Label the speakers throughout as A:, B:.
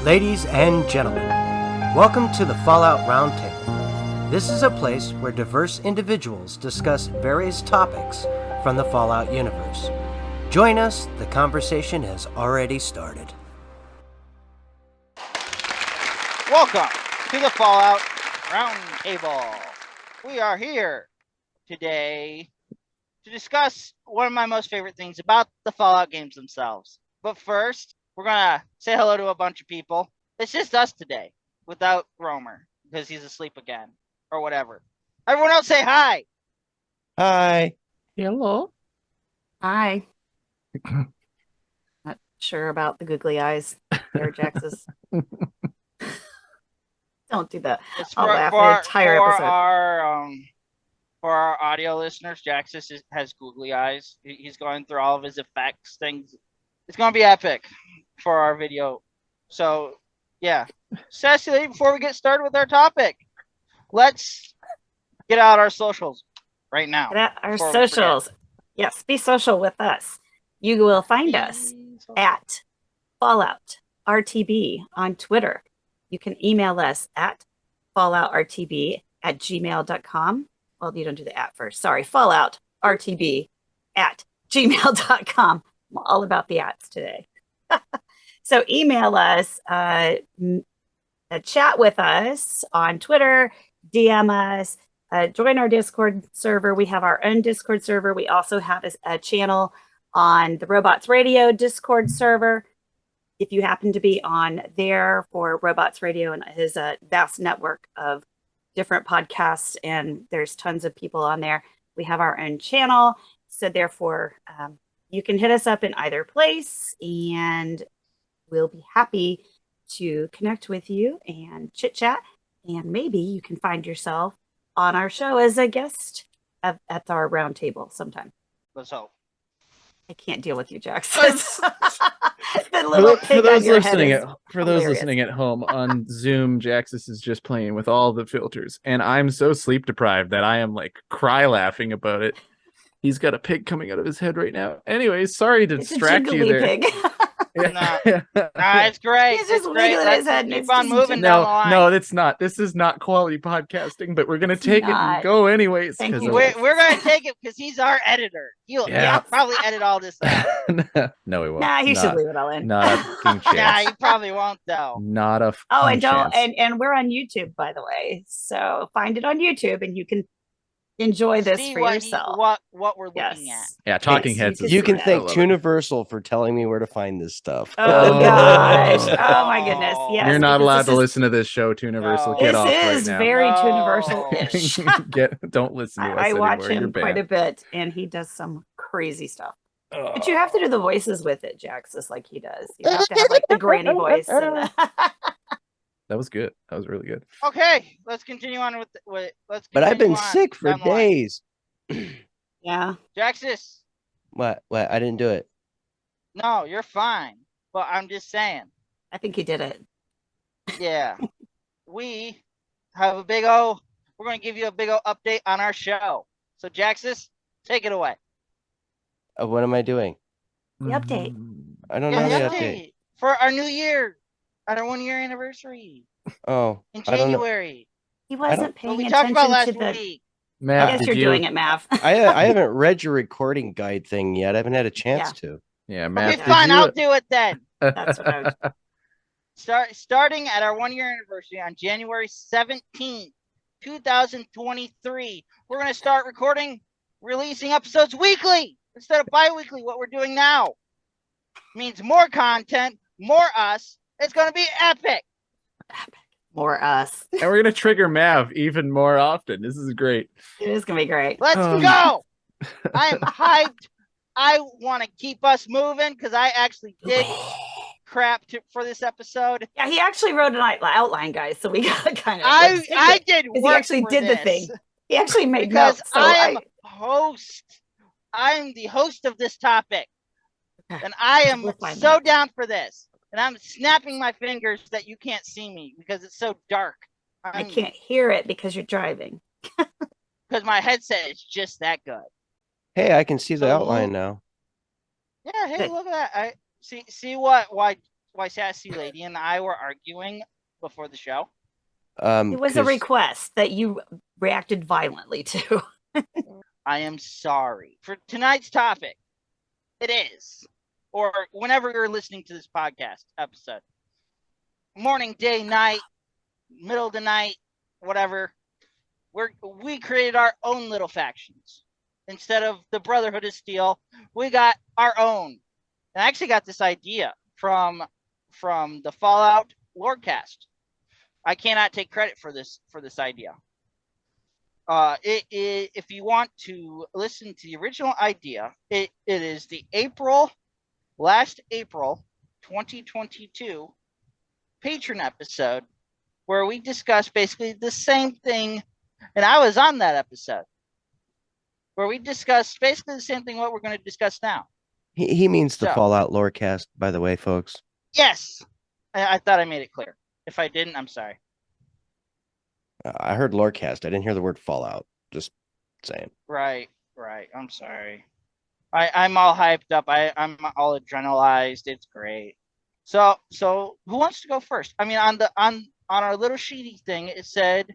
A: Ladies and gentlemen, welcome to the Fallout Roundtable. This is a place where diverse individuals discuss various topics from the Fallout universe. Join us, the conversation has already started.
B: Welcome to the Fallout Roundtable. We are here today to discuss one of my most favorite things about the Fallout games themselves. But first, we're going to say hello to a bunch of people. It's just us today, without Romer, because he's asleep again, or whatever. Everyone else say hi!
C: Hi.
D: Hello.
E: Hi. Not sure about the googly eyes there, Jaxus. Don't do that.
B: It's
E: I'll laugh the entire episode.
B: For our audio listeners, Jaxus has googly eyes. He's going through all of his effects things. It's going to be epic for our video. So, yeah. Cecily, before we get started with our topic, let's get out our socials right now.
E: Get out our socials. Yes, be social with us. You will find us at Fallout RTB on Twitter. You can email us at falloutrtb@gmail.com. Well, you don't do the at first. Sorry, falloutrtb@gmail.com. I'm all about the ats today. So email us, chat with us on Twitter, DM us, join our Discord server. We have our own Discord server. We also have a channel on the Robots Radio Discord server. If you happen to be on there for Robots Radio and his vast network of different podcasts, and there's tons of people on there, we have our own channel. So therefore, you can hit us up in either place, and we'll be happy to connect with you and chit chat. And maybe you can find yourself on our show as a guest at our round table sometime.
B: Let's hope.
E: I can't deal with you, Jackson. For those
D: listening at home on Zoom, Jaxus is just playing with all the filters, and I'm so sleep deprived that I am like cry laughing about it. He's got a pig coming out of his head right now. Anyways, sorry to distract you there.
E: Pig.
B: Nah, it's great.
E: He's just wiggling his head.
B: Keep on moving down the line.
D: No, it's not. This is not quality podcasting, but we're gonna take it and go anyways.
E: Thank you.
B: We're gonna take it because he's our editor. He'll probably edit all this out.
D: No, he won't.
E: Nah, he should leave it all in.
D: Not a fucking chance.
B: Nah, he probably won't though.
D: Not a
E: chance.
D: And
E: and we're on YouTube, by the way. So find it on YouTube, and you can enjoy this for yourself.
B: What we're looking at.
D: Yeah, Talking Heads.
C: You can thank Tuniversal for telling me where to find this stuff.
E: Oh gosh! Oh my goodness! Yes,
D: you're not allowed to listen to this show, Tuniversal. Get off right now.
E: This is very Tuniversal-ish.
D: Don't listen to us
E: I watch
D: anymore.
E: him quite a bit, and he does some crazy stuff. But you have to do the voices with it, Jaxus, like he does. You have to have like the granny voice.
D: That was good. That was really good.
B: Okay, let's continue on with.
C: But I've been sick for days.
E: Yeah.
B: Jaxus.
C: What? I didn't do it.
B: No, you're fine. But I'm just saying.
E: I think he did it.
B: Yeah. We have we're going to give you a big O update on our show. So Jaxus, take it away.
C: What am I doing?
E: The update.
C: I don't know the update.
B: For our new year. At our 1 year anniversary.
C: Oh.
B: In January.
E: He wasn't paying attention
B: talked about last
E: to the...
B: week.
D: Mav,
E: I guess you're doing it, Mav.
C: I haven't read your recording guide thing yet. I haven't had a chance to.
D: Yeah, Mav.
B: Okay, fine. I'll do it then.
E: That's what I was...
B: Starting at our 1 year anniversary on January 17th, 2023, we're going to start releasing episodes weekly instead of bi-weekly. What we're doing now means more content, more us. It's going to be epic.
E: More us.
D: And we're going to trigger Mav even more often. This is great.
E: It is going to be great.
B: Let's go. I am hyped. I want to keep us moving because I actually did crap for this episode.
E: Yeah, he actually wrote an outline, guys. So we got to kind of.
B: I did work.
E: He actually did
B: this.
E: the thing. He actually made
B: because
E: notes. So
B: I am the host of this topic. And I am so down for this. And I'm snapping my fingers that you can't see me because it's so dark.
E: I can't hear it because you're driving.
B: Because my headset is just that good.
C: Hey, I can see the outline now.
B: Yeah, hey, look at that. I see why why Sassy Lady and I were arguing before the show?
E: It was a
C: 'Cause
E: request that you reacted violently to.
B: I am sorry. For tonight's topic, it is, or whenever you're listening to this podcast episode, morning, day, night, middle of the night, whatever, we created our own little factions. Instead of the Brotherhood of Steel, we got our own. And I actually got this idea from the Fallout Lorecast. I cannot take credit for this idea. If you want to listen to the original idea, it is the last April 2022 patron episode where we discussed basically the same thing, and I was on that episode where we discussed basically the same thing what we're going to discuss now.
C: he means the
B: So-
C: Fallout Lorecast, by the way, folks.
B: Yes, I thought I made it clear. If I didn't, I'm sorry.
C: I heard Lorecast. I didn't hear the word Fallout. Just saying.
B: Right. I'm sorry. I'm all hyped up. I'm all adrenalized. It's great. So who wants to go first? I mean, on our little sheety thing, it said.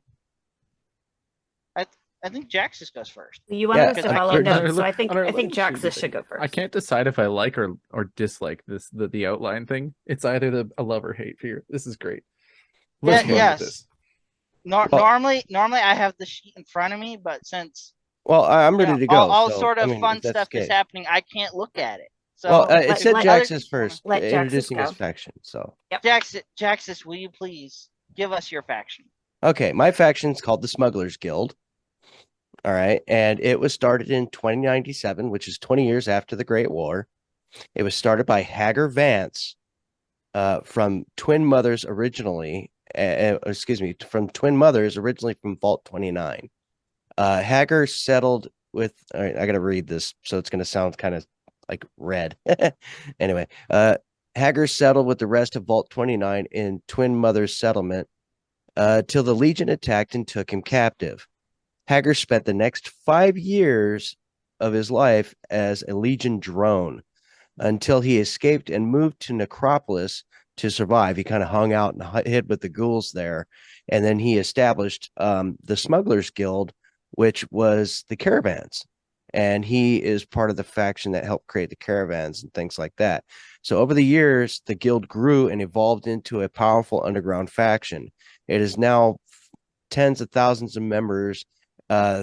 B: I think Jaxus goes first.
E: You wanted
C: Yeah,
E: us to
B: I-
E: follow
D: on our
E: notes, so
D: li-
E: I think
D: on our little
E: Jaxus
D: sheet
E: should go first.
D: I can't decide if I like or dislike the outline thing. It's either a love or hate here. This is great. Let's
B: Yeah,
D: go
B: yes.
D: with this.
C: Well-
B: Normally I have the sheet in front of me, but since
C: Well, I'm ready to go.
B: all
C: so,
B: sort
C: I
B: of
C: mean,
B: fun
C: if that's
B: stuff
C: the
B: is
C: case.
B: happening, I can't look at it. So
C: Well, it
E: let-
C: said
E: let
C: Jaxus
B: other-
C: first,
E: let Jaxus
C: introducing his
E: go.
C: faction. So,
B: Jaxus, will you please give us your faction?
C: okay, my faction's called the Smugglers Guild. All right, and it was started in 2097, which is 20 years after the Great War. It was started by Hager Vance, from Twin Mothers originally. From Twin Mothers originally from Vault 29. Hager settled with. All right, I got to read this, so it's going to sound kind of like red. Anyway, Hager settled with the rest of Vault 29 in Twin Mothers settlement till the Legion attacked and took him captive. Hager spent the next 5 years of his life as a Legion drone until he escaped and moved to Necropolis to survive. He kind of hung out and hid with the ghouls there. And then he established the Smugglers Guild, which was the caravans. And he is part of the faction that helped create the caravans and things like that. So over the years, the guild grew and evolved into a powerful underground faction. It is now tens of thousands of members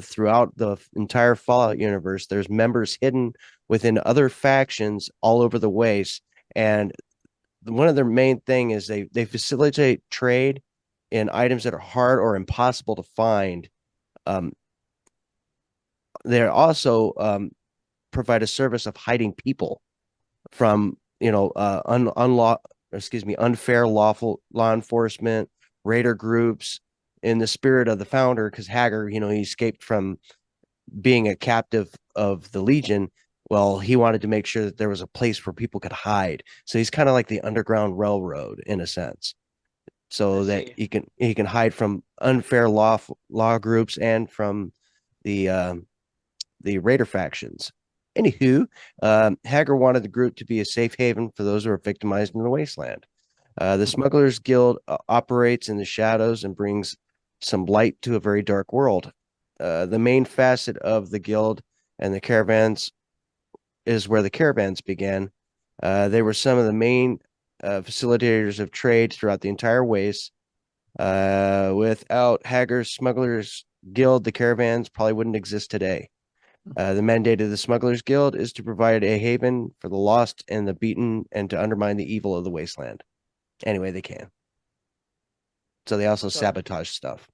C: throughout the entire Fallout universe. There's members hidden within other factions all over the waste, and one of their main thing is they facilitate trade in items that are hard or impossible to find. They also provide a service of hiding people from unfair law enforcement, raider groups. In the spirit of the founder, because Hager, he escaped from being a captive of the Legion. Well, he wanted to make sure that there was a place where people could hide. So he's kind of like the Underground Railroad in a sense, so
B: I
C: that
B: see.
C: he can hide from unfair law groups and from the raider factions. Anywho, Hager wanted the group to be a safe haven for those who are victimized in the wasteland. The Smugglers Guild operates in the shadows and brings some light to a very dark world. The main facet of the guild and the caravans is where the caravans began. They were some of the main facilitators of trade throughout the entire waste. Without Hager's Smugglers Guild, the caravans probably wouldn't exist today. The mandate of the Smugglers Guild is to provide a haven for the lost and the beaten and to undermine the evil of the wasteland any way they can. So they also
B: So-
C: sabotage stuff.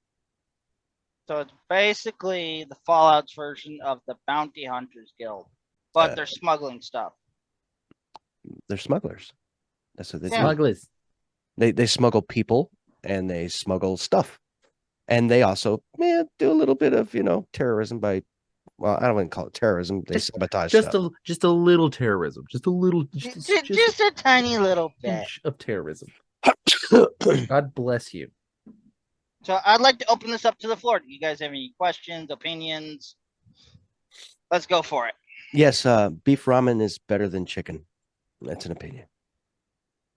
B: So it's basically the Fallout's version of the Bounty Hunters Guild, but they're smuggling stuff.
C: They're smugglers. That's what they
B: Yeah.
C: do.
D: Smugglers.
C: They smuggle people and they smuggle stuff. And they also do a little bit of, terrorism by, well, I don't want to call it terrorism. They sabotage stuff.
D: Just a little terrorism. Just
B: Just a tiny little bit.
D: inch of terrorism. God bless you.
B: So I'd like to open this up to the floor. Do you guys have any questions, opinions? Let's go for it.
C: Yes, beef ramen is better than chicken. That's an opinion.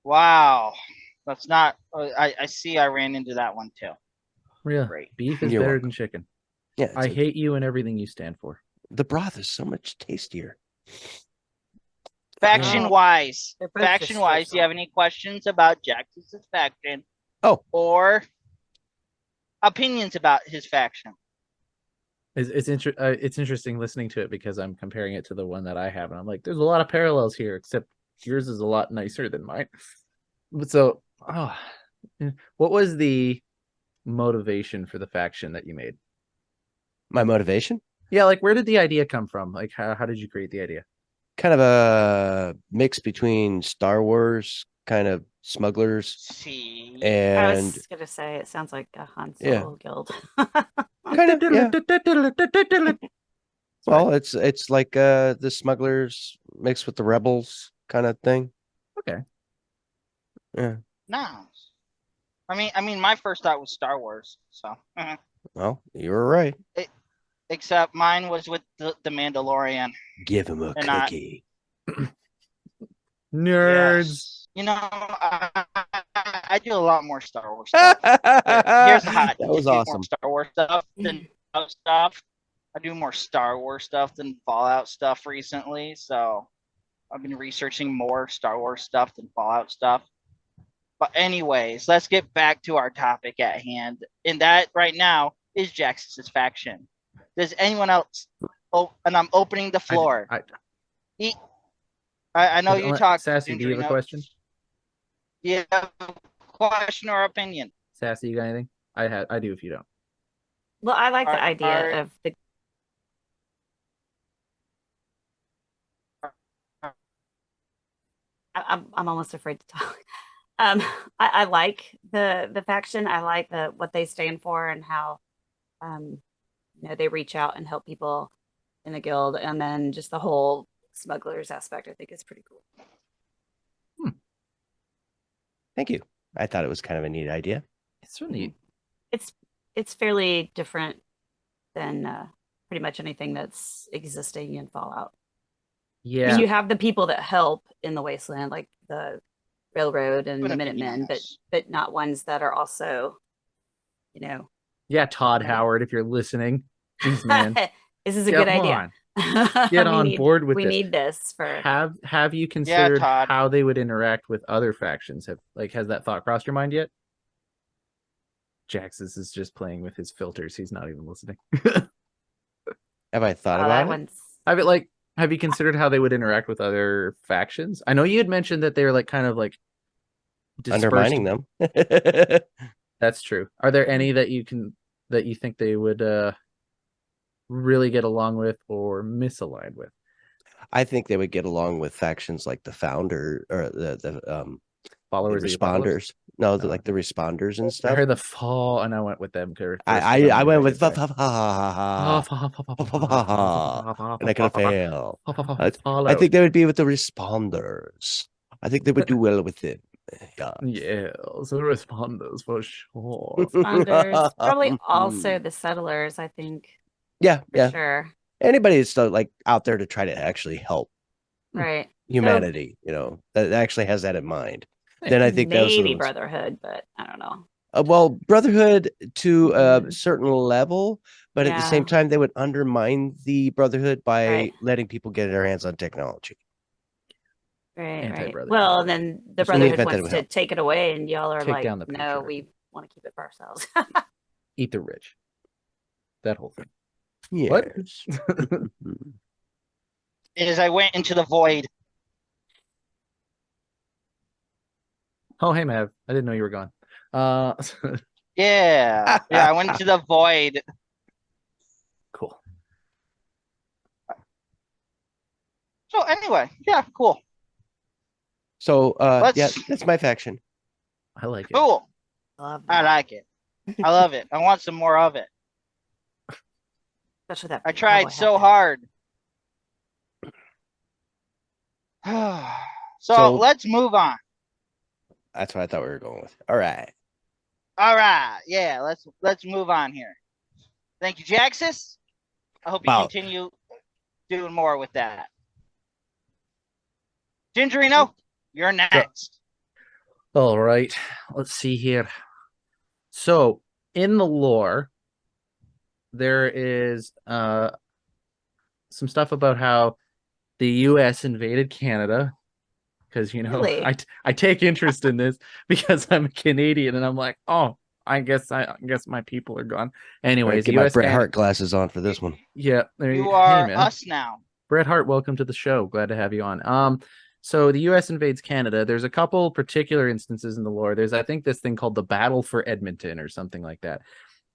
B: Wow. That's not. I see. I ran into that one too.
D: Yeah.
B: Great.
D: Beef is
C: You're
D: better
C: welcome.
D: than chicken.
C: Yeah,
D: I hate you and everything you stand for.
C: the broth is so much tastier.
B: Faction
E: Oh,
B: wise.
E: they're both
B: Faction wise. Do you have any questions about Jax's faction?
C: Oh.
B: Or opinions about his faction?
D: It's interesting listening to it because I'm comparing it to the one that I have, and I'm like, there's a lot of parallels here, except yours is a lot nicer than mine. So, what was the motivation for the faction that you made?
C: My motivation?
D: Yeah, like where did the idea come from? Like how did you create the idea?
C: Kind of a mix between Star Wars, kind of smugglers,
B: See.
E: I
C: and
E: was gonna say it sounds like a Han
C: Yeah.
E: Solo guild.
C: kind of yeah. Well, it's like the smugglers mixed with the rebels kind of thing.
D: Okay.
C: Yeah.
B: Nice. I mean, my first thought was Star Wars. So,
C: Well, you were right.
B: except mine was with the Mandalorian.
C: Give him a
B: And not-
C: cookie.
D: Nerds.
B: Yes. You know, I do a lot more Star Wars stuff. Here's the hot.
C: That
B: I
C: was
B: do more
C: awesome.
B: Star Wars stuff than Fallout stuff. I do more Star Wars stuff than Fallout stuff recently. So I've been researching more Star Wars stuff than Fallout stuff. But anyways, let's get back to our topic at hand. And that right now is Jax's faction. Does anyone else? Oh, and I'm opening the floor. I know you talked.
D: Sassy, do you have a question?
B: Yeah, question or opinion?
D: Sassy, you got anything? I do if you don't.
E: Well, I like the
B: Are-
E: idea of the. I'm almost afraid to talk. I like the faction. I like what they stand for and how, they reach out and help people in the guild, and then just the whole smugglers aspect. I think is pretty cool.
C: Thank you. I thought it was kind of a neat idea.
D: It's so neat.
E: It's fairly different than pretty much anything that's existing in Fallout. I
D: Yeah.
E: mean, you have the people that help in the wasteland, like the railroad and
B: But
E: the
B: opinion,
E: Minutemen,
B: yes.
E: but not ones that are also,
D: Yeah, Todd Howard, if you're listening. Jeez, man.
E: this is a
D: Come
E: good idea.
D: on. Get on board with
E: we
D: this.
E: need this for
D: Have you considered
B: Todd.
D: how they would interact with other factions? Has that thought crossed your mind yet? Jaxus is just playing with his filters. He's not even listening.
C: Have I thought
E: that
C: about it?
E: one's
D: Have you considered how they would interact with other factions? I know you had mentioned that they were kind of dispersed.
C: Undermining them.
D: That's true. Are there any that you think they would really get along with or misalign with?
C: I think they would get along with factions like the founder or the
D: Followers of the apocalypse?
C: responders. No, like the responders and
D: I
C: stuff.
D: heard the fall, and I went with them.
C: I went with and I could fail. I think they would be with the responders. I think they would do well with it.
D: Yeah, so responders for sure.
E: responders. Probably also the settlers, I think,
C: Yeah,
E: for
C: yeah.
E: sure.
C: Anybody that's out there to try to actually help
E: Right.
C: humanity, that actually has that in mind. Then I think those are the
E: Maybe
C: ones.
E: Brotherhood, but I don't know.
C: Well, Brotherhood to a certain level, but at the same
E: Yeah.
C: time, they would undermine the Brotherhood by
E: Right.
C: letting people get their hands on technology.
E: Right.
D: Anti-Brotherhood.
E: Well, and then the
C: Just in the
E: Brotherhood
C: event that it
E: wants
C: would
E: to
C: help.
E: take it away, and y'all are
D: Take
E: like,
D: down the
E: no,
D: patriarchy.
E: we want to keep it for ourselves.
D: Eat the rich. That whole thing.
C: Yes.
B: As I went into the void.
D: Oh, hey, Mav. I didn't know you were gone.
B: Yeah. I went into the void.
D: Cool.
B: So anyway, yeah, cool.
C: So,
B: Let's-
C: yeah, that's my faction.
D: I like it.
B: Cool.
E: Love
B: I
E: that.
B: like it. I love it. I want some more of it.
E: Especially that.
B: I
E: big
B: tried
E: cowboy
B: so
E: hat
B: hard.
C: So-
B: So let's move on.
C: That's what I thought we were going with. All right.
B: All right. Yeah, let's move on here. Thank you, Jaxus. I hope you
C: Wow.
B: continue doing more with that. Gingerino, you're next.
D: All right, let's see here. So, in the lore, there is some stuff about how the U.S. invaded Canada because
E: Really?
D: I take interest in this because I'm a Canadian and I'm like, oh, I guess my people are gone.
C: All right,
D: Anyways,
C: get my
D: U.S.
C: Bret Hart glasses on for this one.
D: Yeah,
B: You
D: hey
B: are
D: man,
B: us now.
D: Bret Hart, welcome to the show. Glad to have you on. So the U.S. invades Canada. There's a couple particular instances in the lore. There's, I think, this thing called the Battle for Edmonton or something like that.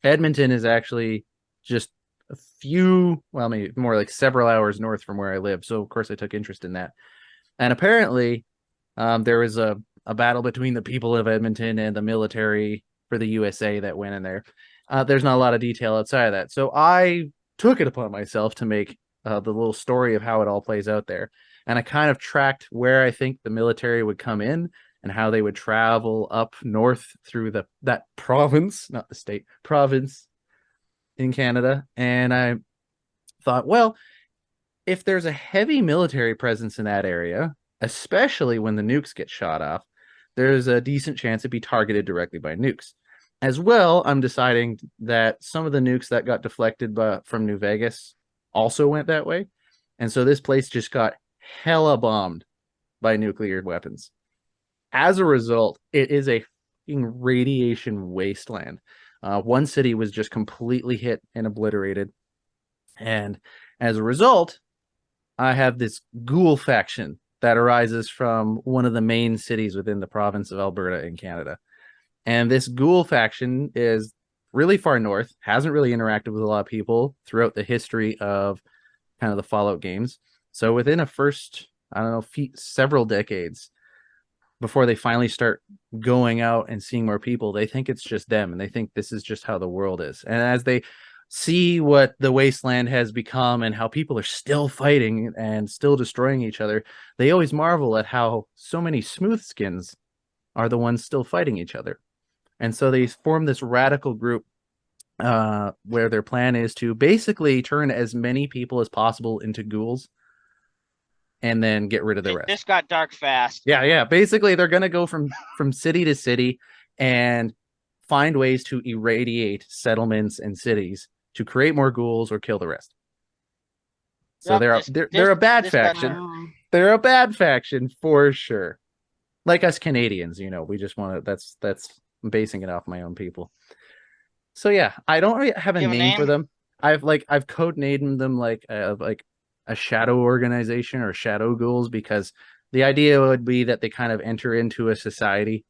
D: Edmonton is actually just a few, well, maybe more like several hours north from where I live. So of course I took interest in that. And apparently, there was a battle between the people of Edmonton and the military for the USA that went in there. There's not a lot of detail outside of that. So I took it upon myself to make the little story of how it all plays out there. And I kind of tracked where I think the military would come in and how they would travel up north through that province, not the state, province in Canada. And I thought, well, if there's a heavy military presence in that area, especially when the nukes get shot off, there's a decent chance it'd be targeted directly by nukes. As well, I'm deciding that some of the nukes that got deflected from New Vegas also went that way. And so this place just got hella bombed by nuclear weapons. As a result, it is a radiation wasteland. One city was just completely hit and obliterated. And as a result, I have this ghoul faction that arises from one of the main cities within the province of Alberta in Canada. And this ghoul faction is really far north, hasn't really interacted with a lot of people throughout the history of kind of the Fallout games. So within a first, I don't know, several decades before they finally start going out and seeing more people, they think it's just them and they think this is just how the world is. And as they see what the wasteland has become and how people are still fighting and still destroying each other, they always marvel at how so many smooth skins are the ones still fighting each other. And so they form this radical group where their plan is to basically turn as many people as possible into ghouls and then get rid of the rest.
B: This got dark fast.
D: Yeah. Basically, they're going to go from city to city and find ways to irradiate settlements and cities to create more ghouls or kill the rest. So
B: Yep,
D: they're a bad faction. They're a bad faction for sure. Like us Canadians, we just want to. That's I'm basing it off my own people. So yeah, I don't really have a name for them. I've code named them like a shadow organization or shadow ghouls because the idea would be that they kind of enter into a society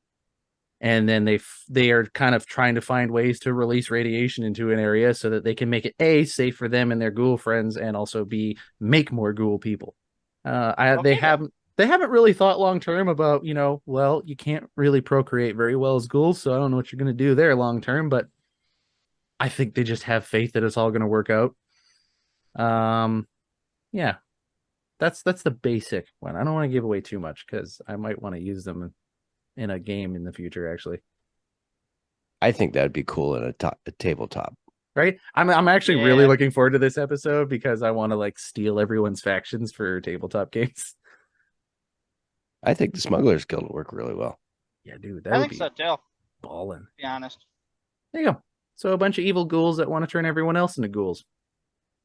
D: and then they are kind of trying to find ways to release radiation into an area so that they can make it A, safe for them and their ghoul friends, and also B, make more ghoul people. They haven't really thought long term about, well, you can't really procreate very well as ghouls, so I don't know what you're going to do there long term, but I think they just have faith that it's all going to work out. Yeah, that's the basic one. I don't want to give away too much because I might want to use them in a game in the future. Actually,
C: I think that'd be cool in a tabletop.
D: Right? I'm actually really looking forward to this episode because I want to steal everyone's factions for tabletop games.
C: I think the Smugglers Guild will work really well.
D: Yeah, dude,
B: I think so too.
D: Ballin'.
B: To be honest.
D: There you go. So a bunch of evil ghouls that want to turn everyone else into ghouls.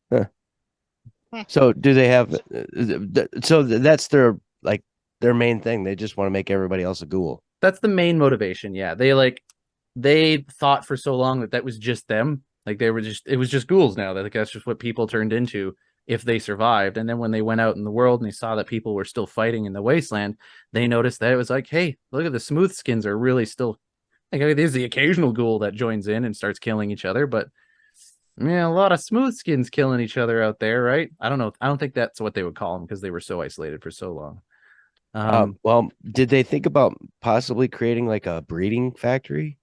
C: Huh. So do they have? So that's their main thing. They just want to make everybody else a ghoul.
D: That's the main motivation. Yeah, they thought for so long that was just them. It was just ghouls now. That's just what people turned into if they survived. And then when they went out in the world and they saw that people were still fighting in the wasteland, they noticed that it was like, hey, look at the smooth skins are really still. There's the occasional ghoul that joins in and starts killing each other, but a lot of smooth skins killing each other out there, right? I don't know. I don't think that's what they would call them because they were so isolated for so long.
C: Well, did they think about possibly creating a breeding factory?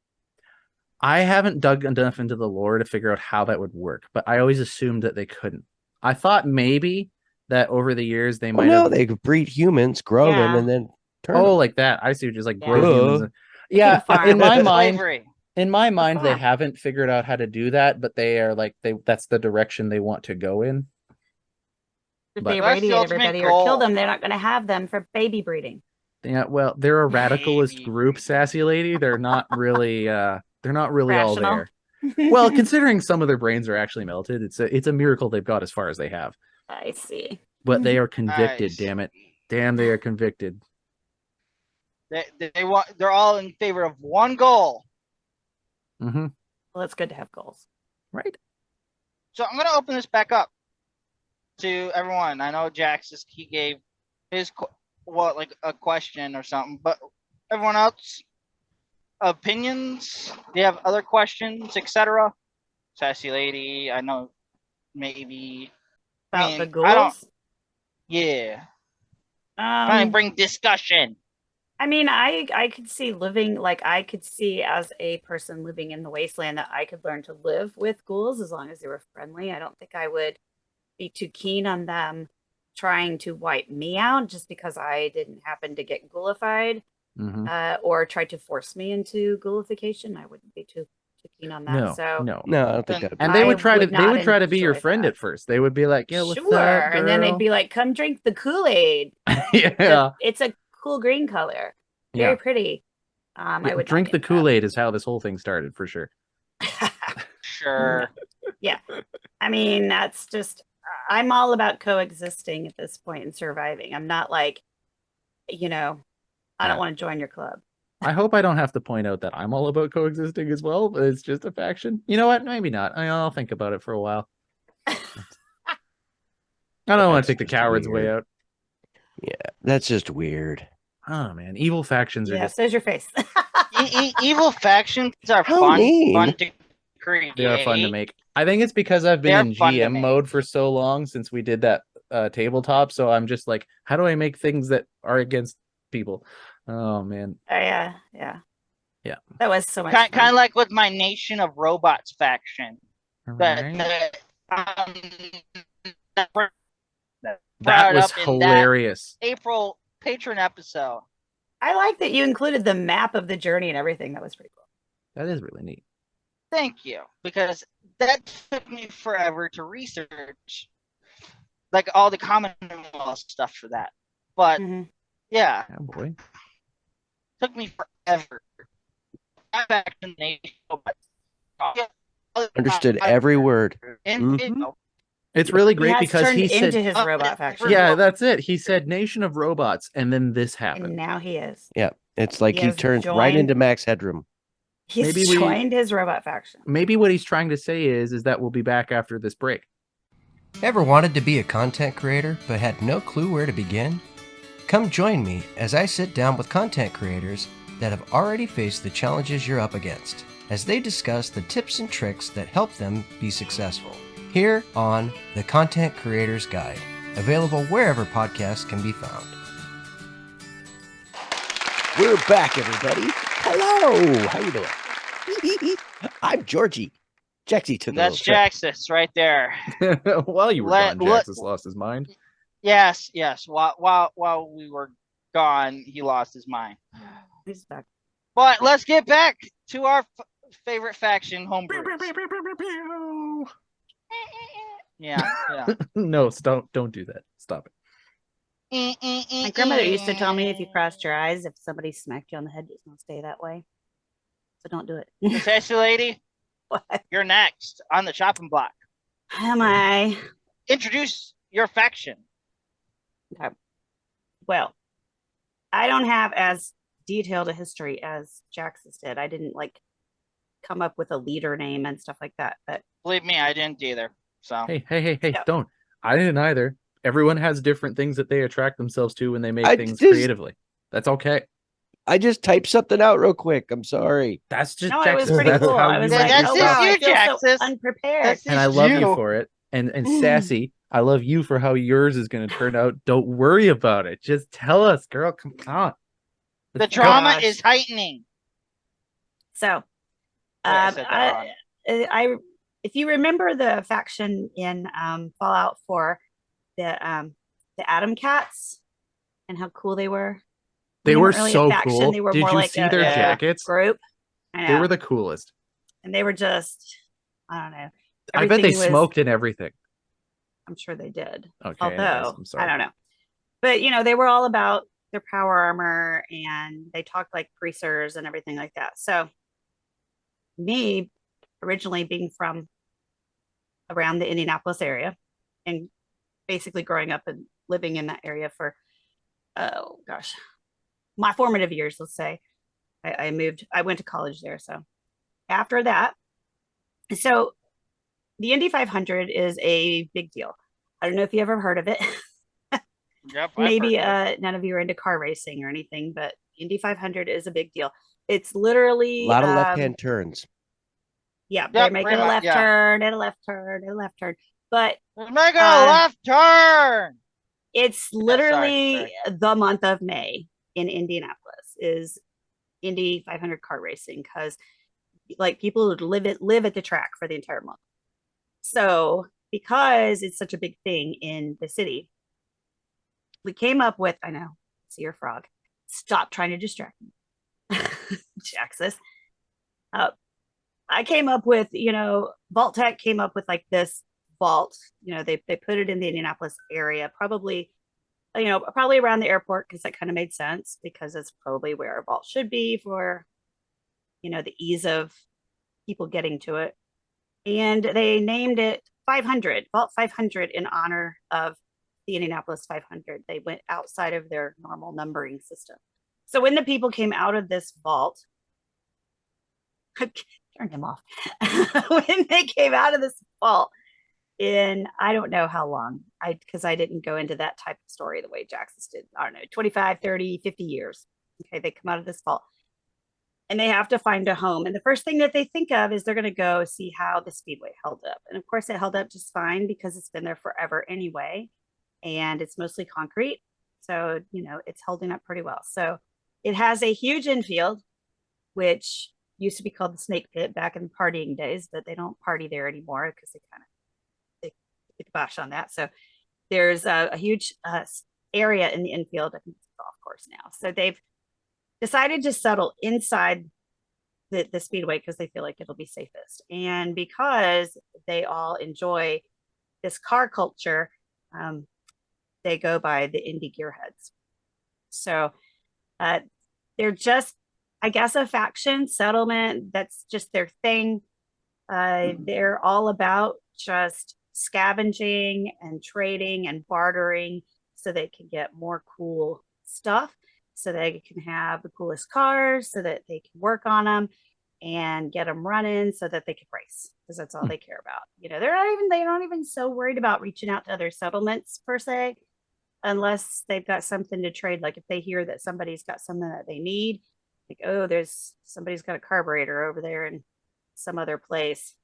D: I haven't dug enough into the lore to figure out how that would work, but I always assumed that they couldn't. I thought maybe that over the years they might have...
C: they could breed humans, grow them, and then turn them.
D: Like that. I see, just grow humans. Yeah, in my mind, they haven't figured out how to do that, but they are that's the direction they want to go in.
E: If they radiate everybody or kill them, they're not going to have them for baby breeding.
D: Yeah, well, they're a radicalist
B: Maybe.
D: group, Sassy Lady. They're not really all
E: Rational.
D: there. Well, considering some of their brains are actually melted, it's a miracle they've got as far as they have.
E: I see.
D: But they are
B: I
D: convicted, damn it.
B: see.
D: Damn, they are convicted.
B: They want. They're all in favor of one goal.
D: Mm-hmm.
E: Well, it's good to have goals.
D: Right.
B: So I'm gonna open this back up to everyone. I know Jax he gave his like a question or something, but everyone else opinions. Do you have other questions, etc.? Sassy Lady, I know maybe
E: About the
B: I don't.
E: goals?
B: Yeah, trying to bring discussion.
E: I mean, I could see living, like, I could see as a person living in the wasteland that I could learn to live with ghouls as long as they were friendly. I don't think I would be too keen on them trying to wipe me out just because I didn't happen to get ghoulified,
D: Mm-hmm.
E: or try to force me into ghoulification. I wouldn't be too keen on that.
D: No,
E: so
D: no.
C: No, I don't think that.
D: And they
E: I
D: would try to
E: would
D: they
E: not
D: would try to be your
E: enjoy
D: friend
E: that.
D: at first. They would be like, "Yeah, what's
E: sure,
D: up,
E: and then they'd
D: girl?"
E: be like, "Come drink the Kool-Aid.
D: Yeah.
E: It's a cool green color, very
D: Yeah.
E: pretty." I would not
D: Drink the
E: get that.
D: Kool-Aid is how this whole thing started for sure.
B: Sure.
E: Yeah. I mean, that's just, I'm all about coexisting at this point and surviving. I'm not like, I
D: Yeah.
E: don't want to join your club.
D: I hope I don't have to point out that I'm all about coexisting as well, but it's just a faction. You know what? Maybe not. I'll think about it for a while. I don't want
C: That's
D: to take the
C: just
D: coward's way
C: weird.
D: out.
C: Yeah, that's just weird.
D: Oh man, evil factions are
E: Yeah,
D: just
E: so's your face.
B: Evil factions are
C: How
B: fun
C: mean.
B: to create.
D: they are fun to make. I think it's because I've been
B: They're
D: in
B: fun to
D: GM
B: make.
D: mode for so long since we did that tabletop. So I'm just like, how do I make things that are against people? Oh man.
E: Yeah.
D: Yeah.
E: That was so much
B: Kind
E: fun.
B: of like with my Nation of Robots faction.
D: Right.
B: That
D: That was
B: up in that
D: hilarious.
B: April patron episode.
E: I like that you included the map of the journey and everything. That was pretty cool.
D: That is really neat.
B: Thank you, because that took me forever to research, like all the Commonwealth stuff for that. But
E: Mhm.
B: yeah,
D: Yeah, boy.
B: took me forever. I'm back to the Nation, but
C: Understood every word.
D: It's really
E: He
D: great
E: has
D: because
E: turned
D: he
E: into
D: said,
E: his robot faction.
D: yeah, that's it. He said Nation of Robots, and then this
E: And
D: happened.
E: now he is.
C: Yeah, it's like
E: He
C: he
E: has
C: turns right
E: joined-
C: into Max Headroom.
E: He's
D: Maybe we-
E: joined his robot faction.
D: Maybe what he's trying to say is that we'll be back after this break.
A: Ever wanted to be a content creator but had no clue where to begin? Come join me as I sit down with content creators that have already faced the challenges you're up against, as they discuss the tips and tricks that help them be successful. Here on The Content Creator's Guide, available wherever podcasts can be found.
C: We're back, everybody. Hello. How you doing? I'm Georgie. Jaxie took a
B: That's
C: little trip.
B: Jaxus right there.
D: While you were
B: Let-
D: gone,
B: let-
D: Jaxus lost his mind.
B: Yes. While we were gone, he lost his mind.
E: He's back.
B: But let's get back to our favorite faction, Homebrew. Yeah.
D: No, don't do that. Stop it.
E: My grandmother used to tell me if you crossed your eyes, if somebody smacked you on the head, it's going to stay that way. So don't do it.
B: Sassy Lady,
E: What?
B: you're next on the chopping block.
E: Am I?
B: Introduce your faction.
E: Well, I don't have as detailed a history as Jaxus did. I didn't come up with a leader name and stuff like that. But
B: Believe me, I didn't either. So
D: Hey,
E: Yeah.
D: don't. I didn't either. Everyone has different things that they attract themselves to when they make
C: I
D: things
C: just-
D: creatively. That's okay.
C: I just typed something out real quick. I'm sorry.
D: That's just
E: no, it was
D: Jaxus.
E: pretty
D: That's
E: cool.
D: how
E: I
D: you
E: was
D: make
E: like,
B: That's
E: oh
D: yourself.
E: wow, I
B: you,
E: feel so
B: Jaxus.
E: unprepared.
B: That's
D: And I
B: It's
D: love you
B: you.
D: for it. And Sassy, I love you for how yours is going to turn out. Don't worry about it. Just tell us, girl. Come on.
B: the
D: Let's go.
B: drama
E: gosh.
B: is heightening.
E: So,
B: I said that wrong.
E: I if you remember the faction in Fallout 4, the Atom Cats and how cool they were.
D: They
E: weren't
D: were
E: really a
D: so
E: faction,
D: cool.
E: they were
D: Did
E: more
D: you
E: like
D: see
E: a-
D: their
B: Yeah.
D: jackets?
E: Group. I
D: They
E: know.
D: were the coolest.
E: And they were just, I don't know.
D: I bet they
E: Everything was-
D: smoked and everything.
E: I'm sure they did.
D: Okay.
E: Although,
D: anyways, I'm sorry.
E: I don't know. But, they were all about their power armor, and they talk like greasers and everything like that. So me originally being from around the Indianapolis area and basically growing up and living in that area for, oh gosh, my formative years, let's say. I went to college there. So after that, so the Indy 500 is a big deal. I don't know if you ever heard of it.
B: Yep.
E: Maybe none of you are into car racing or anything, but Indy 500 is a big deal. It's literally
C: A lot of left-hand turns.
E: Yeah,
B: Yep,
E: they're making
B: pretty
E: a
B: much,
E: left
B: yeah.
E: turn and a left turn and a left turn. But
B: Make a left turn.
E: it's
B: sorry.
E: literally the month of May in Indianapolis is Indy 500 car racing, because like people would live at the track for the entire month. So because it's such a big thing in the city, we came up with, I know, see your frog. Stop trying to distract me. Jaxus. I came up with, Vault Tech came up with like this vault. They put it in the Indianapolis area, probably around the airport, because that kind of made sense, because it's probably where a vault should be for, the ease of people getting to it. And they named it 500, Vault 500, in honor of the Indianapolis 500. They went outside of their normal numbering system. So when the people came out of this vault, turn him off. When they came out of this vault in, I don't know how long, because I didn't go into that type of story the way Jaxus did. I don't know, 25, 30, 50 years. Okay, they come out of this vault and they have to find a home. And the first thing that they think of is they're going to go see how the Speedway held up. And of course, it held up just fine, because it's been there forever anyway. And it's mostly concrete. So, it's holding up pretty well. So it has a huge infield, which used to be called the Snake Pit back in partying days, but they don't party there anymore because they kind of get the bosh on that. So there's a huge area in the infield. I think it's a golf course now. So they've decided to settle inside the Speedway because they feel like it'll be safest. And because they all enjoy this car culture, they go by the Indy Gearheads. So they're just, I guess, a faction settlement. That's just their thing. They're all about just scavenging and trading and bartering so they can get more cool stuff, so they can have the coolest cars, so that they can work on them and get them running so that they can race, because that's all they care about. They're not even so worried about reaching out to other settlements per se, unless they've got something to trade. Like if they hear that somebody's got something that they need, like, oh, somebody's got a carburetor over there in some other place.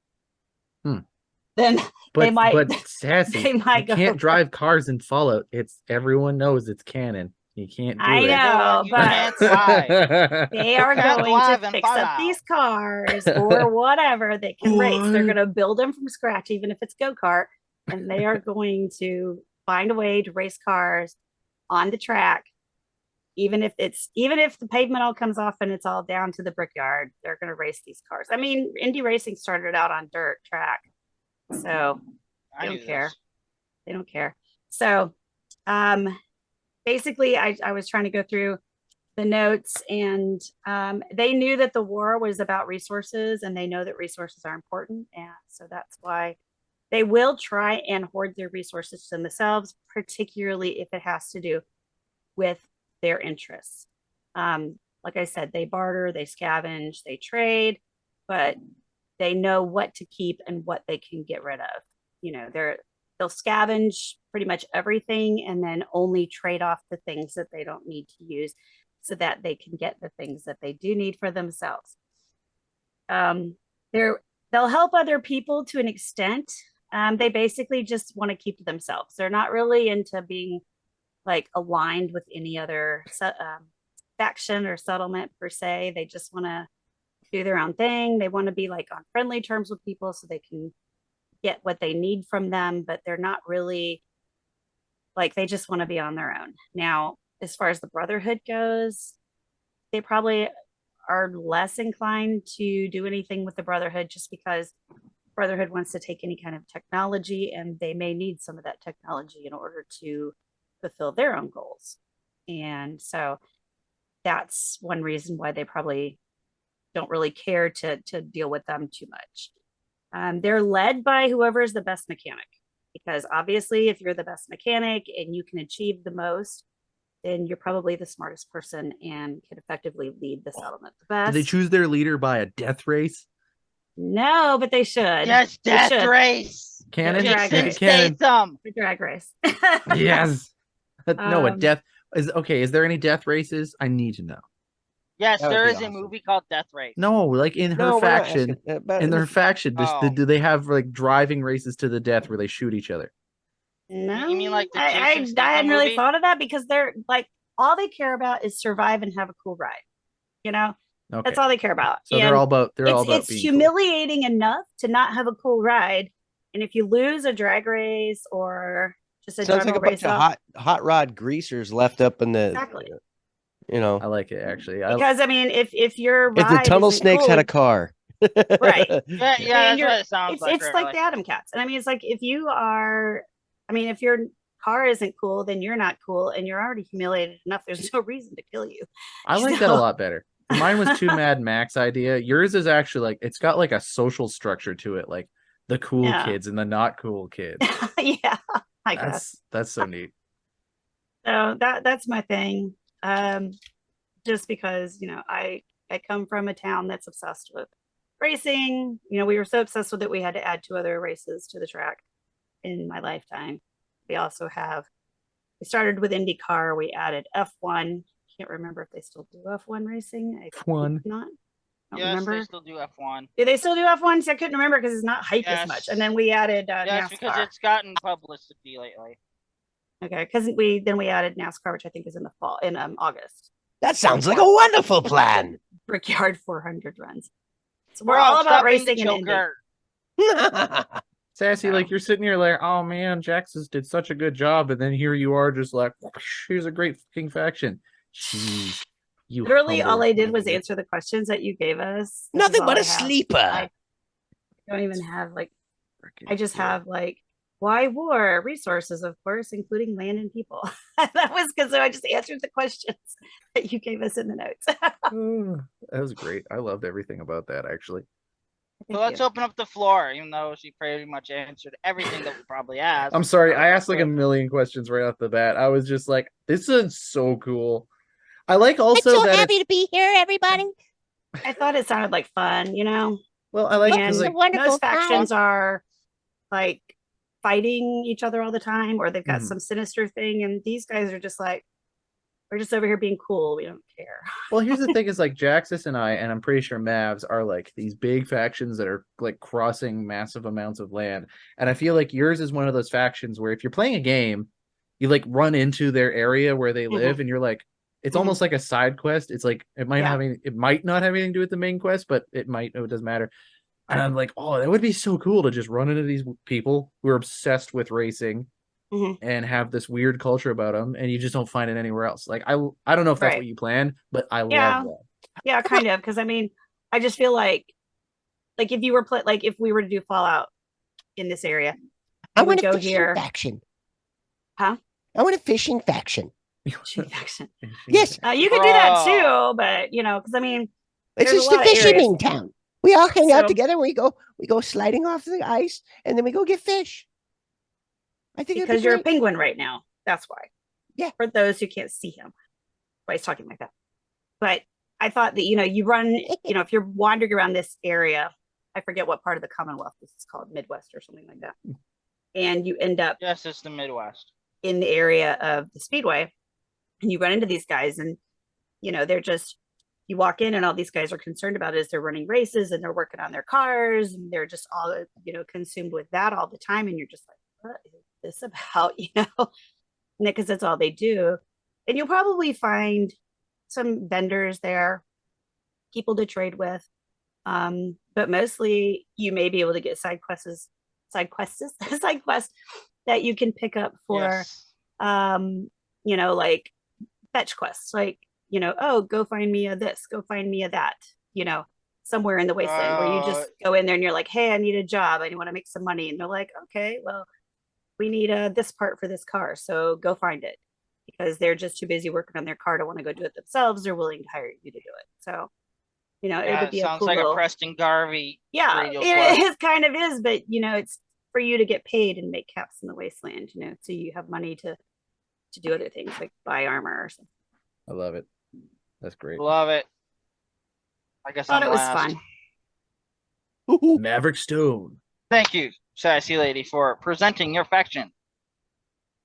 E: Then they might.
D: But Sassy,
E: they might
D: you can't drive cars in Fallout. Everyone knows it's canon. You can't do it.
E: I know,
B: You
E: but
B: can't drive.
E: they are
B: Can't
E: going
B: drive
E: to
B: in
E: fix up
B: Fallout.
E: these cars or whatever they can race. They're going to build them from scratch, even if it's go-kart, and they are going to find a way to race cars on the track. Even if the pavement all comes off and it's all down to the brickyard, they're going to race these cars. I mean, Indy racing started out on dirt track, so they don't care. They don't care. So, basically, I was trying to go through the notes, and they knew that the war was about resources, and they know that resources are important, and so that's why they will try and hoard their resources to themselves, particularly if it has to do with their interests. Like I said, they barter, they scavenge, they trade, but they know what to keep and what they can get rid of. They'll scavenge pretty much everything and then only trade off the things that they don't need to use, so that they can get the things that they do need for themselves. They'll help other people to an extent. They basically just want to keep to themselves. They're not really into being like aligned with any other faction or settlement per se. They just want to do their own thing. They want to be like on friendly terms with people so they can get what they need from them, but they're not really like, they just want to be on their own. Now, as far as the Brotherhood goes, they probably are less inclined to do anything with the Brotherhood, just because Brotherhood wants to take any kind of technology, and they may need some of that technology in order to fulfill their own goals. And so that's one reason why they probably don't really care to deal with them too much. They're led by whoever is the best mechanic, because obviously if you're the best mechanic and you can achieve the most, then you're probably the smartest person and can effectively lead the settlement the best.
D: Do they choose their leader by a death race?
E: No, but they should.
B: Yes,
E: They
B: death
E: should.
B: race.
D: Canon?
E: Drag
D: Make
E: race.
D: it canon.
B: Statham.
E: The drag race.
D: Yes. No, a
E: Um,
D: death is okay. Is there any death races? I need to know.
B: Yes,
C: That would
B: there
C: be
B: is a
C: awesome.
B: movie called Death Race.
D: No, like in her
C: No, we're not
D: faction.
C: asking about
D: In
C: it.
D: their faction,
B: Oh.
D: do they have like driving races to the death where they shoot each other?
E: No,
B: You mean like the
E: I
B: Jason Statham
E: hadn't really
B: movie?
E: thought of that, because they're like, all they care about is survive and have a cool ride. You know,
D: Okay.
E: that's all they care about.
D: So they're
E: And
D: all about
E: it's
D: being
E: humiliating enough to not have a cool ride, and if you lose a drag race or just a
C: Sounds like
E: general
C: a bunch
E: race
C: of
E: off,
C: hot rod greasers left up in the.
E: Exactly.
C: You know,
D: cool. I like it actually.
E: because I mean, if your
C: if the
E: ride
C: tunnel
E: isn't
C: snakes
E: cool,
C: had a car,
E: Right.
B: Yeah,
E: and
B: that's
E: you're-
B: what it sounds like.
E: it's
B: really.
E: like the Atom Cats, and I mean, it's like if you are, I mean, if your car isn't cool, then you're not cool, and you're already humiliated enough. There's no reason to kill you.
D: I like that a
E: So-
D: lot better. Mine was too Mad Max idea. Yours is actually like it's got like a social structure to it, like the cool
E: Yeah.
D: kids and the not cool kids.
E: Yeah, I guess.
D: That's so neat.
E: So that's my thing. Just because, you know, I come from a town that's obsessed with racing. You know, we were so obsessed with it, we had to add 2 other races to the track in my lifetime. We also have, we started with IndyCar, we added F1. Can't remember if they still do F1 racing. I
D: F1.
E: think not. Don't
B: Yes,
E: remember.
B: they still do F1.
E: Do they still do F1? See, I couldn't remember because it's not hyped
B: Yes.
E: as much. And then we added
B: Yes,
E: NASCAR.
B: because it's gotten publicity lately.
E: Okay, because we added NASCAR, which I think is in the fall, in August.
C: that sounds like a wonderful plan.
E: Brickyard 400 runs. So
B: Bro,
E: we're all
B: stop
E: about
B: being the
E: racing and Indy.
B: Joker.
D: Sassy, like you're sitting here like, oh man, Jaxus did such a good job, and then here you are just like, here's a great fucking faction. Jeez. You
E: Literally, all
D: humble
E: I did was
D: idiot.
E: answer the questions that you gave us. This is
C: Nothing
E: all
C: but
E: I
C: a
E: have.
C: sleeper.
E: I don't even have like,
D: Frickin'
E: I just
D: idiot.
E: have like, why war? Resources, of course, including land and people. That was because I just answered the questions that you gave us in the notes.
D: That was great. I loved everything about that actually.
B: So let's open up the floor, even though she pretty much answered everything that we probably asked.
D: I'm sorry, I asked like a million questions right off the bat. I was just like, this is so cool. I like also that it's-
F: to be here, everybody.
E: I thought it sounded like fun, you know?
D: well, I like
E: And
D: because
F: a
D: like
F: wonderful
E: most
F: time.
E: factions are like fighting each other all the time, or they've got
D: Mhm.
E: some sinister thing, and these guys are just like, we're just over here being cool. We don't care.
D: well, here's the thing: is like Jaxus and I, and I'm pretty sure Mavs are like these big factions that are like crossing massive amounts of land. And I feel like yours is one of those factions where if you're playing a game, you like run into their area where they live, and you're like, it's
E: Mhm.
D: almost like a side quest. It's like it might
E: Yeah.
D: it might not have anything to do with the main quest, but it might. No, it doesn't matter. And I'm like, oh, that would be so cool to just run into these people who are obsessed with racing.
E: Mhm.
D: And have this weird culture about them, and you just don't find it anywhere else. Like I don't know if that's
E: Right.
D: what you planned, but I
E: Yeah.
D: love that.
E: Yeah, kind of. Because I mean, I just feel like if you were like if we were to do Fallout in this area,
F: I
E: we would
F: want a
E: go
F: fishing
E: here.
F: faction.
E: Huh?
F: I want a fishing faction.
E: Action.
F: Yes.
E: You could do that
B: Bro.
E: too, but you know, because I mean,
F: It's
E: There's
F: just
E: a
F: a
E: lot of areas.
F: fishing town. We all hang out
E: So-
F: together. We go sliding off the ice, and then we go get fish. I think it'd be
E: because you're a
F: great.
E: penguin right now. That's why.
F: Yeah.
E: For those who can't see him, why he's talking like that. But I thought that you run, if you're wandering around this area, I forget what part of the Commonwealth this is called, Midwest or something like that, and you end up
B: Yes, it's the Midwest.
E: in the area of the Speedway, and you run into these guys, and they're just, you walk in and all these guys are concerned about is they're running races and they're working on their cars and they're just all consumed with that all the time, and you're just like, what is this about? Because that's all they do. And you'll probably find some vendors there, people to trade with, but mostly you may be able to get side quests that you can pick up for
B: Yes.
E: like fetch quests, like oh, go find me a this, go find me a that, somewhere in the wasteland where you just go in there and you're like, hey, I need a job, I want to make some money, and they're like, okay, well, we need this part for this car, so go find it. because they're just too busy working on their car to want to go do it themselves. They're willing to hire you to do it. So, it
B: Yeah,
E: would be
B: sounds
E: a cool
B: like
E: little,
B: a Preston Garvey
E: yeah,
B: radio club.
E: it kind of is, but it's for you to get paid and make caps in the wasteland, so you have money to do other things like buy armor or something.
D: I love it. That's great.
B: Love it. I guess
E: Thought
B: I'm
E: it was
B: last.
E: fun.
D: Maverick Stone.
B: Thank you, Sassy Lady, for presenting your faction.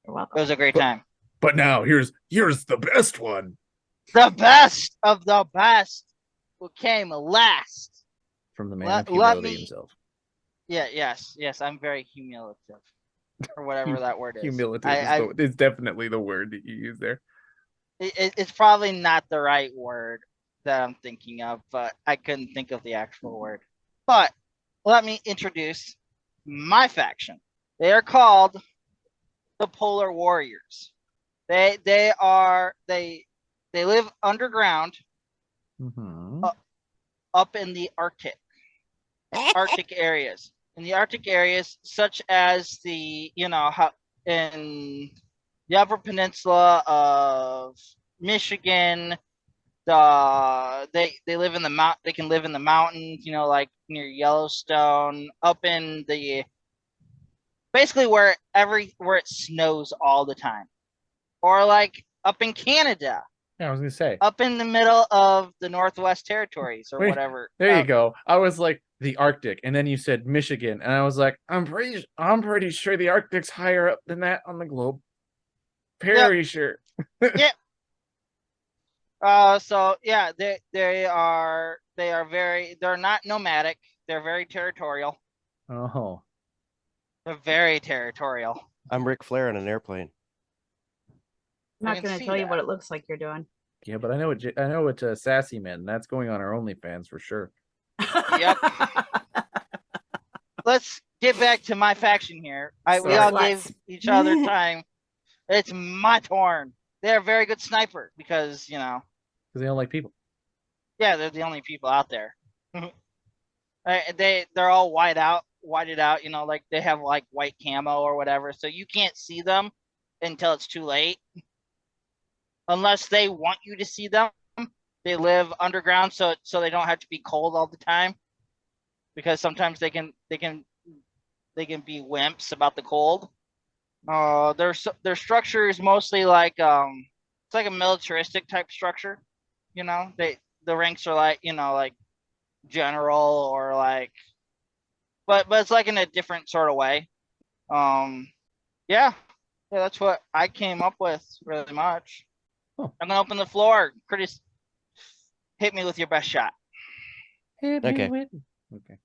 E: You're
B: It
E: welcome.
B: was a great time.
D: But now here's the best one
B: The best of the best who came last.
D: from the man
B: Let-
D: of
B: let
D: humility
B: me-
D: himself.
B: Yes, I'm very humiliative, or whatever that word is.
D: Humility
B: I-
D: is definitely the word that you use there.
B: It's probably not the right word that I'm thinking of, but I couldn't think of the actual word. But let me introduce my faction. They are called the Polar Warriors. They live underground
D: Mm-hmm.
B: up in the Arctic areas. In the Arctic areas, such as the in the Upper Peninsula of Michigan, they live in the they can live in the mountains, like near Yellowstone, up in the basically where it snows all the time, or like up in Canada,
D: Yeah, I was gonna say.
B: up in the middle of the Northwest Territories or
D: Wait,
B: whatever.
D: There you go. I was like the Arctic, and then you said Michigan, and I was like, I'm pretty sure the Arctic's higher up than that on the globe. Very sure.
B: So yeah, they're not nomadic. They're very territorial.
D: Oh,
B: They're very territorial.
C: I'm Ric Flair in an airplane.
E: I'm
B: I
E: not
B: can
E: going to
B: see
E: tell you
B: that.
E: what it looks like you're doing.
D: yeah, but I know what Sassy meant. That's going on our OnlyFans for sure.
B: Yep. Let's get back to my faction here. We
E: Sorry.
B: all
E: Let's.
B: gave each other time. It's my turn. They're a very good sniper because
D: Because they don't like people.
B: yeah, they're the only people out there. They're all whited out, like they have like white camo or whatever, so you can't see them until it's too late. Unless they want you to see them. They live underground so they don't have to be cold all the time. Because sometimes they can be wimps about the cold. Their structure is mostly like it's like a militaristic type structure. The ranks are like like general or like, but it's like in a different sort of way. Yeah, that's what I came up with really much.
D: Oh.
B: I'm gonna open the floor. Curtis, hit me with your best shot.
C: Okay.
D: Okay.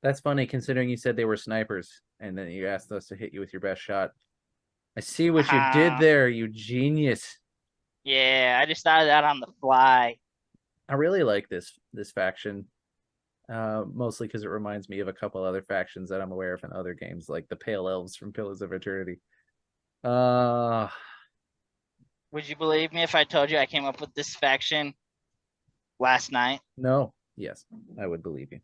D: That's funny considering you said they were snipers and then you asked us to hit you with your best shot. I see what you did there, you genius.
B: Yeah, I just thought of that on the fly.
D: I really like this faction. Mostly because it reminds me of a couple other factions that I'm aware of in other games, like the Pale Elves from Pillars of Eternity.
B: Would you believe me if I told you I came up with this faction last night?
D: No. Yes, I would believe you.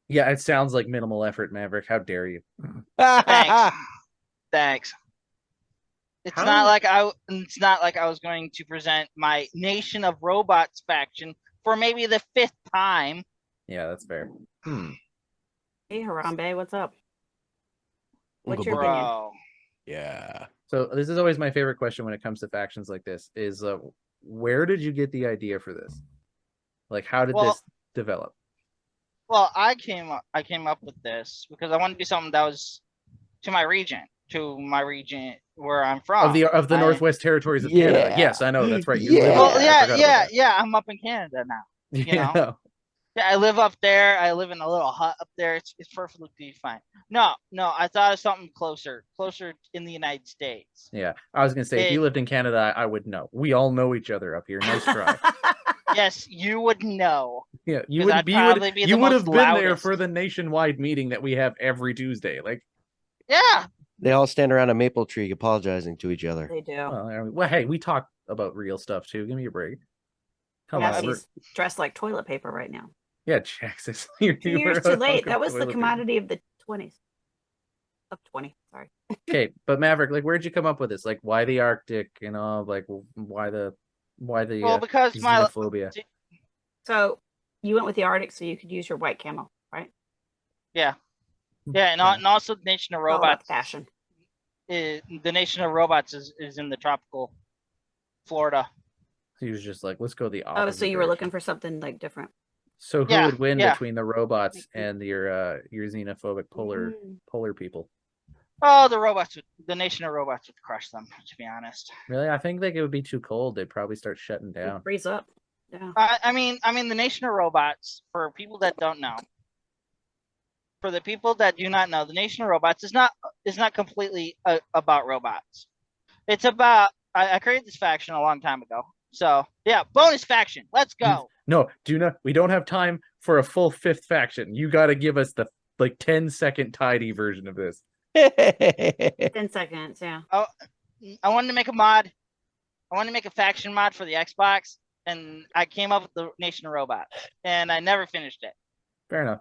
D: Yeah, it sounds like minimal effort, Maverick. How dare you?
B: Thanks. It's
D: How-
B: not like I was going to present my Nation of Robots faction for maybe the 5th time.
D: Yeah, that's fair.
E: Hey, Harambe, what's up? What's
C: Uncle
E: your
C: Bro.
E: opinion?
B: Bro.
C: Yeah.
D: So this is always my favorite question when it comes to factions like this is where did you get the idea for this? Like, how did this develop?
B: Well, I came up with this because I wanted to do something that was to my region where I'm from.
D: Of the Northwest Territories of Canada.
C: Yeah.
D: Yes, I know. That's right. You
C: Yeah.
D: live
B: Well,
D: up there. I forgot about
B: yeah. I'm up in Canada now.
D: that.
B: you know. Yeah, I live up there. I live in a little hut up there. It's perfectly fine. No, I thought of something closer in the United States.
D: Yeah, I was gonna say if you lived in Canada, I would know. We all know each other up here. Nice try.
B: Yes, you would know.
D: Yeah, you
B: 'Cause
D: would
B: I'd
D: be.
B: probably be
D: You
B: the
D: would have
B: most
D: been there
B: loudest.
D: for the nationwide meeting that we have every Tuesday. Like,
B: Yeah,
C: They all stand around a maple tree apologizing to each other.
E: They do.
D: well, hey, we talk about real stuff too. Give me a break. Come on,
E: Yes, he's dressed like toilet paper right now.
D: yeah, Jaxus. You
E: 2 years
D: were
E: too
D: a
E: late.
D: hunk
E: That
D: of
E: was the
D: toilet paper.
E: commodity of the 20s. Of 20. Sorry.
D: Okay, but Maverick, like, where'd you come up with this? Like, why the Arctic? You know, like, why the
B: Well, because my
D: xenophobia?
E: So you went with the Arctic so you could use your white camo, right?
B: yeah, and also the Nation of
E: It's all about
B: Robots.
E: fashion.
B: The Nation of Robots is in the tropical Florida.
D: He was just like, let's go the opposite.
E: Oh, so you were
D: direction.
E: looking for something like different.
D: So who
B: Yeah,
D: would win
B: yeah.
D: between the robots and your xenophobic polar people?
B: Oh, the Nation of Robots would crush them, to be honest.
D: Really? I think like it would be too cold. They'd probably start shutting down.
E: Freeze up. Yeah.
B: I mean, the Nation of Robots, for people that don't know, for the people that do not know, the Nation of Robots is not completely about robots. It's about, I created this faction a long time ago. So yeah, bonus faction. Let's go.
D: No, we don't have time for a full 5th faction. You got to give us the like 10-second tidy version of this.
E: 10 seconds, yeah.
B: I wanted to make a mod. I wanted to make a faction mod for the Xbox, and I came up with the Nation of Robots, and I never finished it.
D: Fair enough.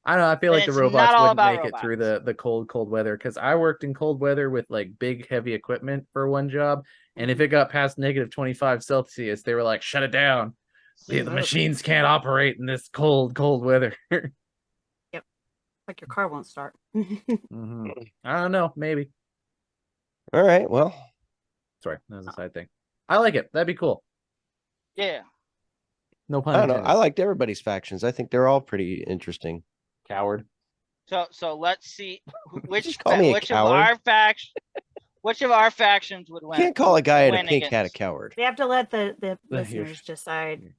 D: I don't know. I feel like the
B: It's
D: robots
B: not all
D: wouldn't
B: about
D: make it through the cold weather, because I worked in cold weather with like big heavy equipment for one job, and if it got past -25 Celsius, they were like, "Shut it down. The machines can't operate in this cold weather."
E: Like your car won't start.
D: Mhm. I don't know. Maybe.
C: All right. Well,
D: Sorry, that was a side thing. I like it. That'd be cool.
B: Yeah.
D: No pun
C: I don't know.
D: intended.
C: I liked everybody's factions. I think they're all pretty interesting.
D: Coward.
B: So let's see
C: Just call me a coward.
B: Which of our factions would
C: You
B: win.
C: can't call a guy in a
B: win
C: pink hat a
B: against-
C: coward.
E: We have to let the
D: Here.
E: listeners decide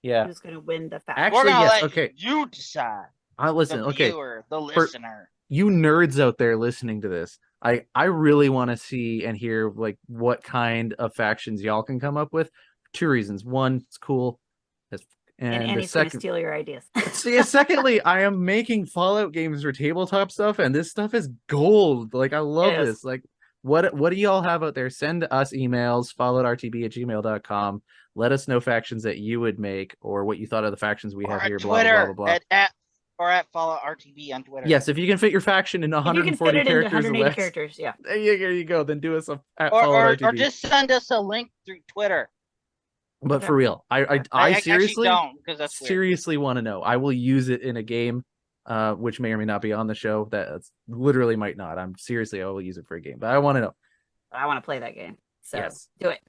D: Yeah.
E: who's going to win the fact.
D: Actually,
B: We're gonna
D: yes.
B: let
D: Okay.
B: you decide.
D: I listen.
B: The
D: Okay.
B: viewer, the listener.
D: You nerds out there listening to this, I really want to see and hear like what kind of factions y'all can come up with. 2 reasons. One, it's cool.
E: And
D: And the
E: Annie's going to
D: second,
E: steal your ideas.
D: secondly, I am making Fallout games for tabletop stuff, and this stuff is gold. Like I love
E: It is.
D: this. Like what do y'all have out there? Send us emails, falloutrtb@gmail.com. Let us know factions that you would make or what you thought of the factions we
B: Or
D: have
B: at
D: here.
B: Twitter,
D: Blah blah blah.
B: at Fallout RTB on Twitter.
D: Yes, if you can fit your faction in
E: If you can
D: 140
E: fit it into
D: characters
E: 180
D: or less,
E: characters, yeah.
D: there you go. Then do us at
B: Or
D: Fallout RTB.
B: just send us a link through Twitter.
D: But for real, I
B: actually
D: seriously
B: don't, because that's weird.
D: seriously want to know. I will use it in a game, which may or may not be on the show. That's literally might not. I will use it for a game, but I want to know.
E: I want to play that game. So
D: Yes.
E: do it.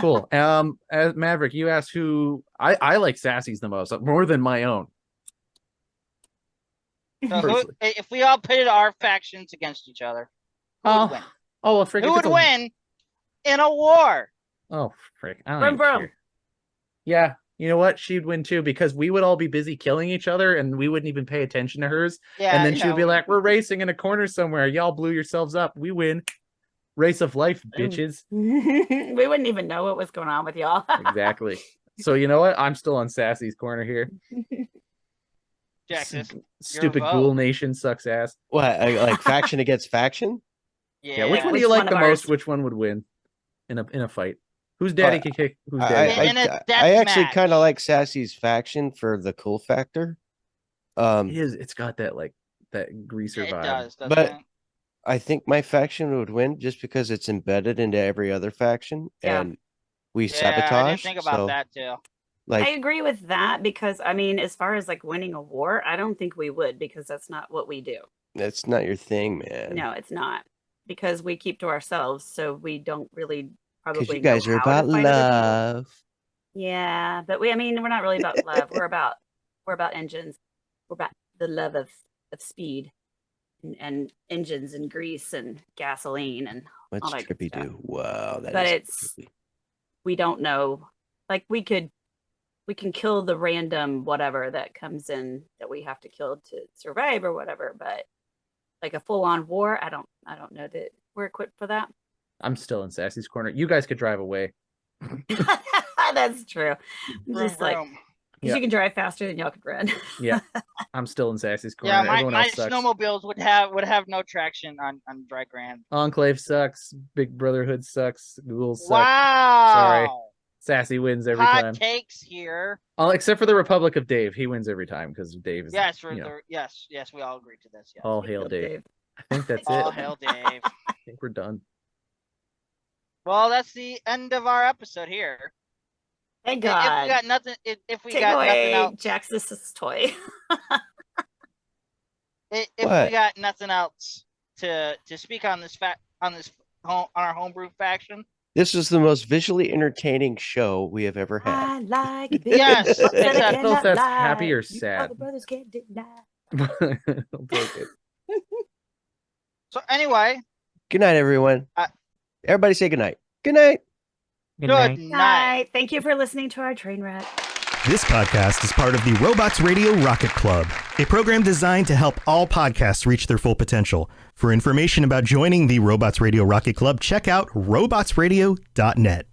D: Cool. As Maverick, you asked who I like Sassy's the most, more than my own.
B: So
D: Personally.
B: if we all pitted our factions against each other, who would win?
D: Oh, well, frick,
B: Who
D: if it's
B: would
D: a-
B: win in a war?
D: Oh, frick. I don't
E: Brum,
D: even
E: brum.
D: care. Yeah, you know what? She'd win too, because we would all be busy killing each other and we wouldn't even pay attention to hers.
B: Yeah,
D: And then she
B: yeah,
D: would be like, "We're racing in a corner somewhere. Y'all blew yourselves up. We win. Race of life, bitches."
E: We wouldn't even know what was going on with y'all.
D: Exactly. So you know what? I'm still on Sassy's corner here.
B: Jaxus.
D: Stupid
B: vote.
D: Ghoul Nation sucks ass.
C: What? Like faction against faction?
B: Yeah.
D: Yeah, which one do
E: Which
D: you like
E: one
D: the
E: of
D: most?
E: ours?
D: Which one would win in a fight? Whose daddy can kick? Whose daddy?
B: In a death
C: I actually
B: match.
C: kind of like Sassy's faction for the cool factor.
D: It's got that like that greaser
B: It
D: vibe.
B: does, doesn't
C: But-
B: it?
C: I think my faction would win just because it's embedded into every other faction,
E: Yeah.
C: and we
B: Yeah,
C: sabotage.
B: I didn't think about
C: so,
B: that too.
C: Like,
E: I agree with that because I mean, as far as like winning a war, I don't think we would because that's not what we do.
C: that's not your thing, man.
E: No, it's not because we keep to ourselves, so we don't really probably.
C: Because you guys
E: know
C: are
E: how to
C: about
E: fight other people.
C: love.
E: Yeah, but I mean, we're not really about love. we're about engines. We're about the love of speed and engines and grease and gasoline and
C: What's
E: all that good
C: Trippy
E: stuff.
C: do? Wow, that
E: But
C: is
E: it's-
C: trippy.
E: we don't know. Like we can kill the random whatever that comes in that we have to kill to survive or whatever, but like a full on war, I don't know that we're equipped for that.
D: I'm still in Sassy's corner. You guys could drive away.
E: That's true.
B: Vroom,
E: Just like
B: vroom.
E: 'cause
D: Yeah.
E: you can drive faster than y'all could run.
D: Yeah, I'm still in Sassy's corner.
B: Yeah,
D: Everyone
B: my
D: else sucks.
B: snowmobiles would have no traction on dry ground.
D: Enclave sucks. Big Brotherhood sucks. Ghouls suck.
B: Wow.
D: Sassy wins every
B: Hot
D: time.
B: takes here.
D: Except for the Republic of Dave. He wins every time because Dave is
B: Yes,
D: you know,
B: yes, we all agree to this. Yes.
D: all hail
E: Love
D: Dave. I think that's it.
B: All
D: I
B: hail Dave.
D: think we're done.
B: Well, that's the end of our episode here.
E: Thank
B: If we
E: God.
B: got nothing, if we
E: Take
B: got nothing
E: away
B: else,
E: Jax's toy.
B: if
C: What?
B: we got nothing else to speak on this on our homebrew faction,
C: This is the most visually entertaining show we have ever had.
E: I like it.
B: Yes,
E: What's that
B: it's
E: I
B: a-
E: cannot
D: that's
E: lie?
D: happy or
E: You
D: sad?
E: other brothers can't deny.
D: I'll take it.
B: so anyway,
C: Good night, everyone. Everybody say good night. Good night.
B: good night.
E: Night. Thank you for listening to our train wreck.
G: This podcast is part of the Robots Radio Rocket Club, a program designed to help all podcasts reach their full potential. For information about joining the Robots Radio Rocket Club, check out robotsradio.net.